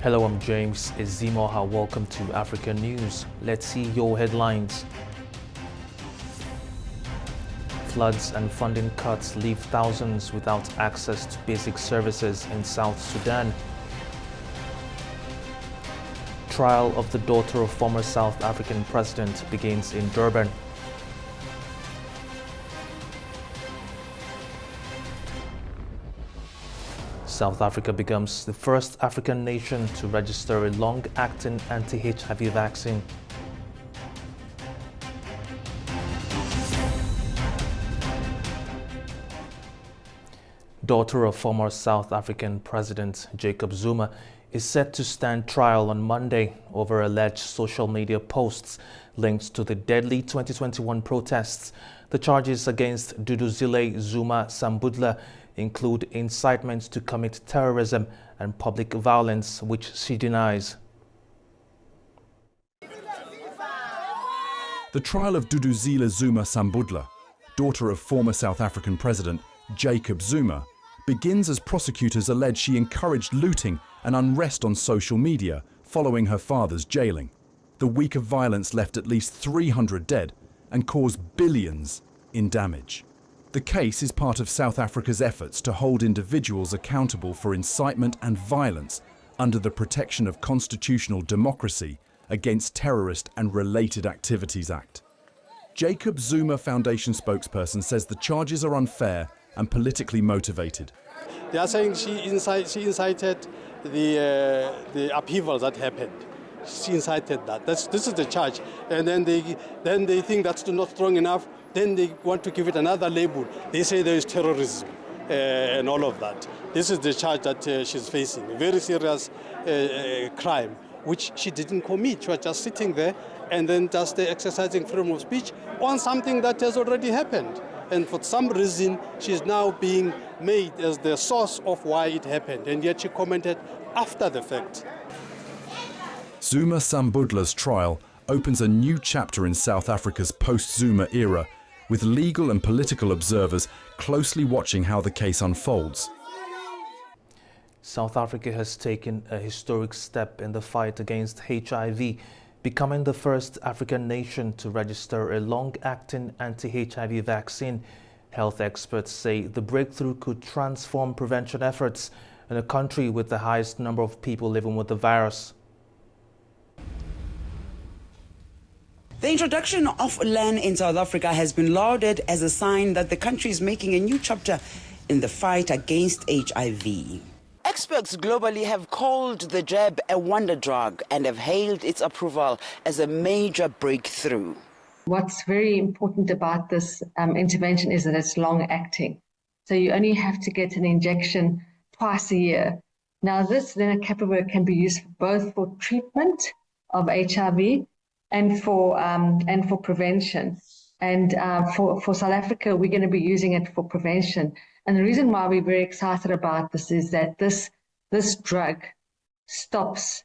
Hello, I'm James Zuma. Welcome to African News. Let's see your headlines. Floods and funding cuts leave thousands without access to basic services in South Sudan. Trial of the daughter of former South African president begins in Durban. South Africa becomes the first African nation to register a long-acting anti-HIV vaccine. Daughter of former South African President Jacob Zuma is set to stand trial on Monday over alleged social media posts linked to the deadly 2021 protests. The charges against Duduzile Zuma Sambudla include incitement to commit terrorism and public violence, which she denies. The trial of Duduzile Zuma Sambudla, daughter of former South African President Jacob Zuma, begins as prosecutors allege she encouraged looting and unrest on social media following her father's jailing. The week of violence left at least 300 dead and caused billions in damage. The case is part of South Africa's efforts to hold individuals accountable for incitement and violence under the Protection of Constitutional Democracy Against Terrorist and Related Activities Act. Jacob Zuma Foundation spokesperson says the charges are unfair and politically motivated. They are saying she incited the upheaval that happened. She incited that. This is the charge. And then they think that's not strong enough. Then they want to give it another label. They say there is terrorism and all of that. This is the charge that she's facing. A very serious crime, which she didn't commit. She was just sitting there and then just exercising freedom of speech on something that has already happened. And for some reason, she's now being made as the source of why it happened. And yet she commented after the fact. Zuma Sambudla's trial opens a new chapter in South Africa's post-Zuma era, with legal and political observers closely watching how the case unfolds. South Africa has taken a historic step in the fight against HIV, becoming the first African nation to register a long-acting anti-HIV vaccine. Health experts say the breakthrough could transform prevention efforts in a country with the highest number of people living with the virus. The introduction of LAN in South Africa has been lauded as a sign that the country is making a new chapter in the fight against HIV. Experts globally have called the jab a wonder drug and have hailed its approval as a major breakthrough. What's very important about this intervention is that it's long-acting. So you only have to get an injection twice a year. Now this lenacapavir can be used both for treatment of HIV and for prevention. And for South Africa, we're going to be using it for prevention. And the reason why we're very excited about this is that this drug stops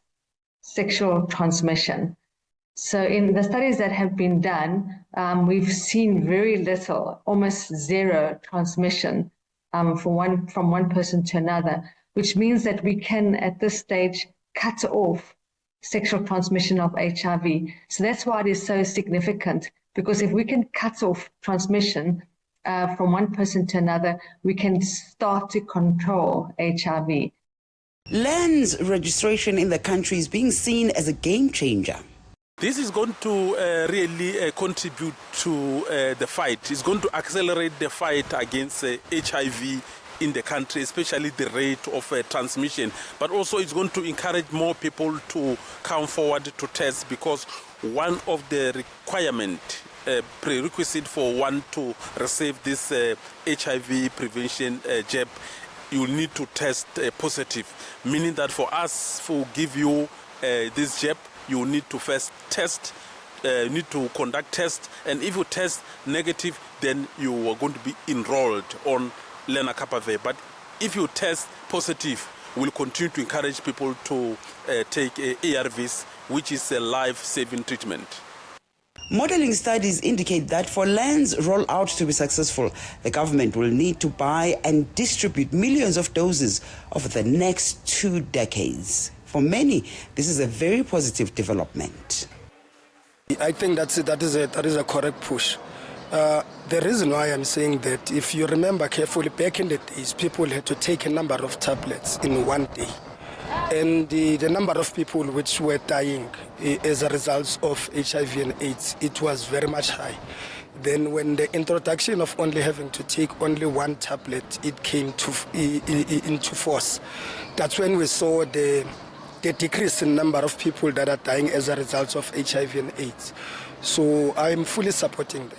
sexual transmission. So in the studies that have been done, we've seen very little, almost zero transmission from one person to another, which means that we can, at this stage, cut off sexual transmission of HIV. So that's why it is so significant, because if we can cut off transmission from one person to another, we can start to control HIV. LAN's registration in the country is being seen as a game changer. This is going to really contribute to the fight. It's going to accelerate the fight against HIV in the country, especially the rate of transmission. But also it's going to encourage more people to come forward to test, because one of the prerequisite for one to receive this HIV prevention jab, you need to test positive, meaning that for us to give you this jab, you need to first test, need to conduct tests, and if you test negative, then you are going to be enrolled on lenacapavir. But if you test positive, we'll continue to encourage people to take ARVs, which is a life-saving treatment. Modeling studies indicate that for LAN's rollout to be successful, the government will need to buy and distribute millions of doses over the next 2 decades. For many, this is a very positive development. I think that is a correct push. The reason why I'm saying that, if you remember carefully, back in the days, people had to take a number of tablets in one day. And the number of people which were dying as a result of HIV and AIDS, it was very much high. Then when the introduction of only having to take only one tablet, it came into force. That's when we saw the decrease in number of people that are dying as a result of HIV and AIDS. So I'm fully supporting that.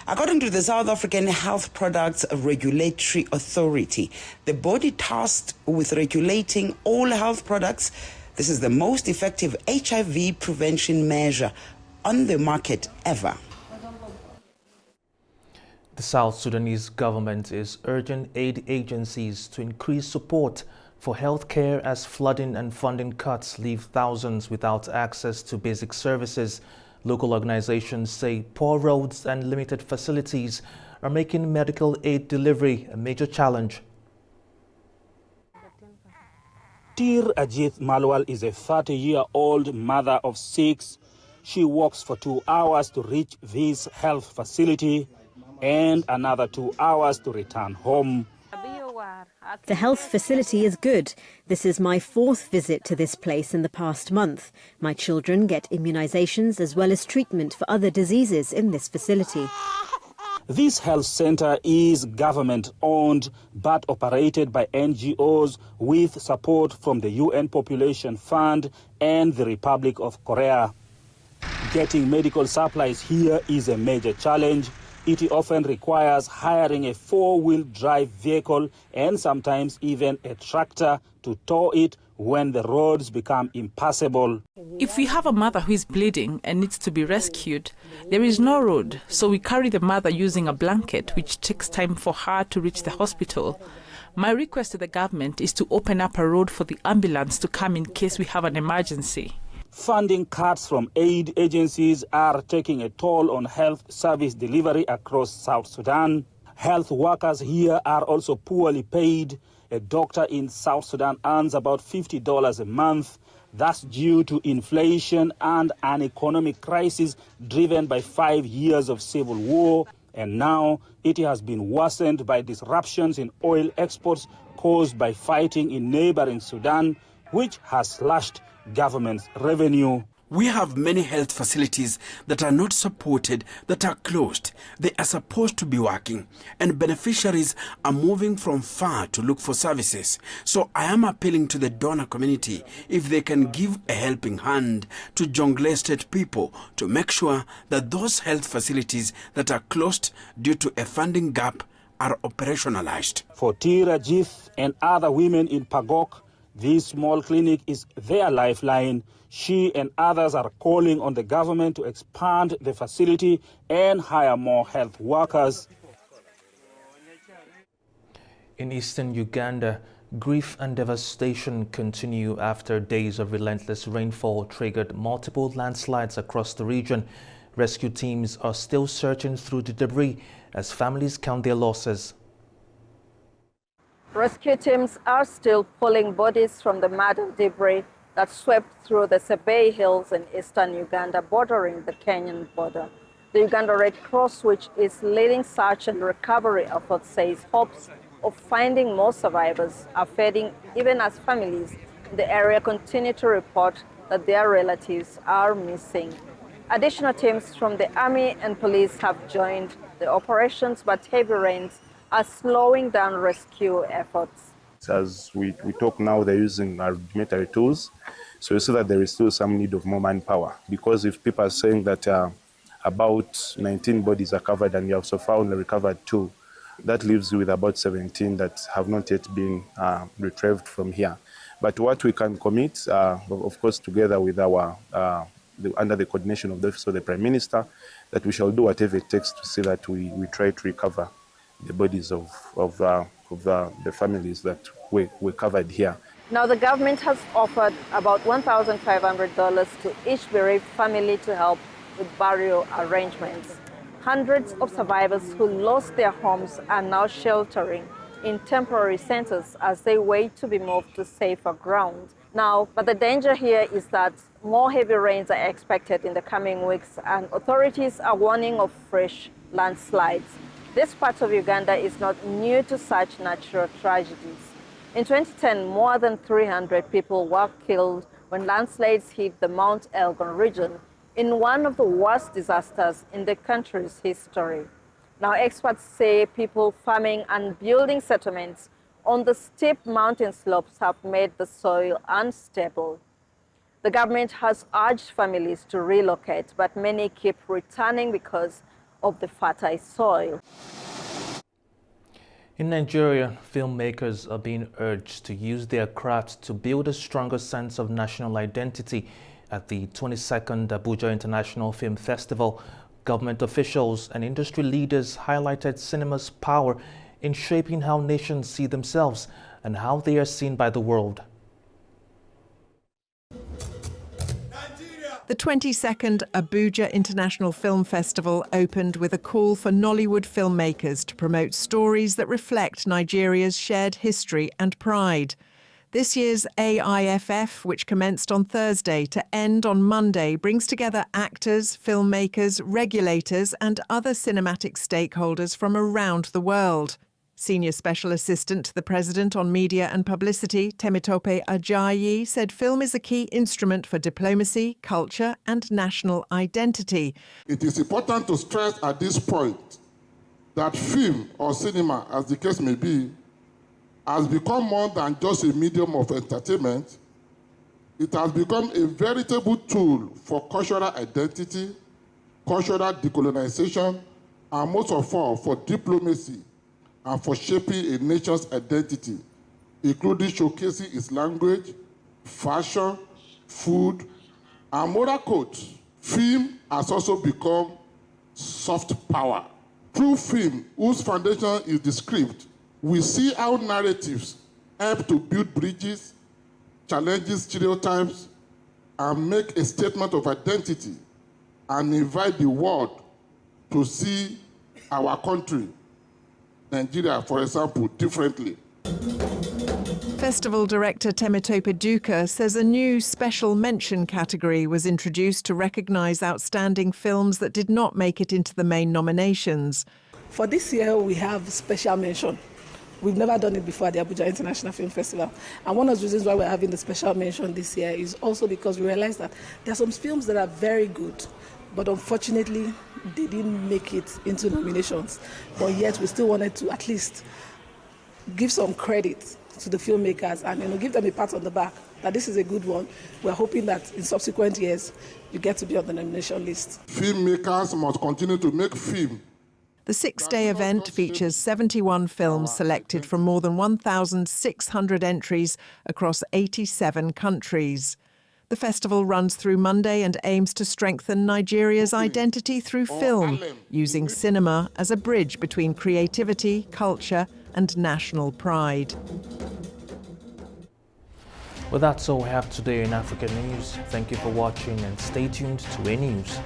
According to the South African Health Products Regulatory Authority, the body tasked with regulating all health products, this is the most effective HIV prevention measure on the market ever. The South Sudanese government is urging aid agencies to increase support for healthcare as flooding and funding cuts leave thousands without access to basic services. Local organizations say poor roads and limited facilities are making medical aid delivery a major challenge. Tir Ajith Malwal is a 30-year-old mother of 6. She walks for 2 hours to reach this health facility and another 2 hours to return home. The health facility is good. This is my 4th visit to this place in the past month. My children get immunizations as well as treatment for other diseases in this facility. This health center is government-owned but operated by NGOs with support from the UN Population Fund and the Republic of Korea. Getting medical supplies here is a major challenge. It often requires hiring a 4-wheel drive vehicle and sometimes even a tractor to tow it when the roads become impassable. If we have a mother who is bleeding and needs to be rescued, there is no road, so we carry the mother using a blanket, which takes time for her to reach the hospital. My request to the government is to open up a road for the ambulance to come in case we have an emergency. Funding cuts from aid agencies are taking a toll on health service delivery across South Sudan. Health workers here are also poorly paid. A doctor in South Sudan earns about $50 a month. That's due to inflation and an economic crisis driven by 5 years of civil war. And now it has been worsened by disruptions in oil exports caused by fighting in neighboring Sudan, which has slashed government's revenue. We have many health facilities that are not supported, that are closed. They are supposed to be working, and beneficiaries are moving from far to look for services. So I am appealing to the donor community if they can give a helping hand to Jonglei State people to make sure that those health facilities that are closed due to a funding gap are operationalized. For Tira Jith and other women in Pagok, this small clinic is their lifeline. She and others are calling on the government to expand the facility and hire more health workers. In eastern Uganda, grief and devastation continue after days of relentless rainfall triggered multiple landslides across the region. Rescue teams are still searching through the debris as families count their losses. Rescue teams are still pulling bodies from the mud and debris that swept through the Sebei Hills in eastern Uganda, bordering the Kenyan border. The Uganda Red Cross, which is leading search and recovery efforts, says hopes of finding more survivors are fading even as families in the area continue to report that their relatives are missing. Additional teams from the army and police have joined the operations, but heavy rains are slowing down rescue efforts. As we talk now, they're using our rudimentary tools. So you see that there is still some need of more manpower, because if people are saying that about 19 bodies are covered and you have so far only recovered 2, that leaves you with about 17 that have not yet been retrieved from here. But what we can commit, of course, together with our, under the coordination of the Office of the Prime Minister, that we shall do whatever it takes to see that we try to recover the bodies of the families that we covered here. Now the government has offered about $1,500 to each bereaved family to help with burial arrangements. Hundreds of survivors who lost their homes are now sheltering in temporary centers as they wait to be moved to safer ground Now, but the danger here is that more heavy rains are expected in the coming weeks, and authorities are warning of fresh landslides. This part of Uganda is not new to such natural tragedies. In 2010, more than 300 people were killed when landslides hit the Mount Elgon region in one of the worst disasters in the country's history. Now, experts say people farming and building settlements on the steep mountain slopes have made the soil unstable. The government has urged families to relocate, but many keep returning because of the fertile soil. In Nigeria, filmmakers are being urged to use their craft to build a stronger sense of national identity. At the 22nd Abuja International Film Festival, government officials and industry leaders highlighted cinema's power in shaping how nations see themselves and how they are seen by the world. The 22nd Abuja International Film Festival opened with a call for Nollywood filmmakers to promote stories that reflect Nigeria's shared history and pride. This year's AIFF, which commenced on Thursday to end on Monday, brings together actors, filmmakers, regulators and other cinematic stakeholders from around the world. Senior Special Assistant to the President on Media and Publicity, Temitope Ajayi, said film is a key instrument for diplomacy, culture and national identity. It is important to stress at this point that film or cinema, as the case may be, has become more than just a medium of entertainment. It has become a veritable tool for cultural identity, cultural decolonization, and most of all for diplomacy and for shaping a nation's identity, including showcasing its language, fashion, food, and moral codes. Film has also become soft power. Through film, whose foundation is the script, we see how narratives help to build bridges, challenges stereotypes, and make a statement of identity, and invite the world to see our country, Nigeria, for example, differently. Festival director Temitope Duka says a new special mention category was introduced to recognise outstanding films that did not make it into the main nominations. For this year, we have special mention. We've never done it before at the Abuja International Film Festival. And one of the reasons why we're having the special mention this year is also because we realized that there are some films that are very good, but unfortunately, they didn't make it into nominations. But yet, we still wanted to at least give some credit to the filmmakers and give them a pat on the back that this is a good one. We're hoping that in subsequent years, you get to be on the nomination list. Filmmakers must continue to make film. The six-day event features 71 films selected from more than 1,600 entries across 87 countries. The festival runs through Monday and aims to strengthen Nigeria's identity through film, using cinema as a bridge between creativity, culture and national pride. Well, that's all we have today in African News. Thank you for watching and stay tuned to A News.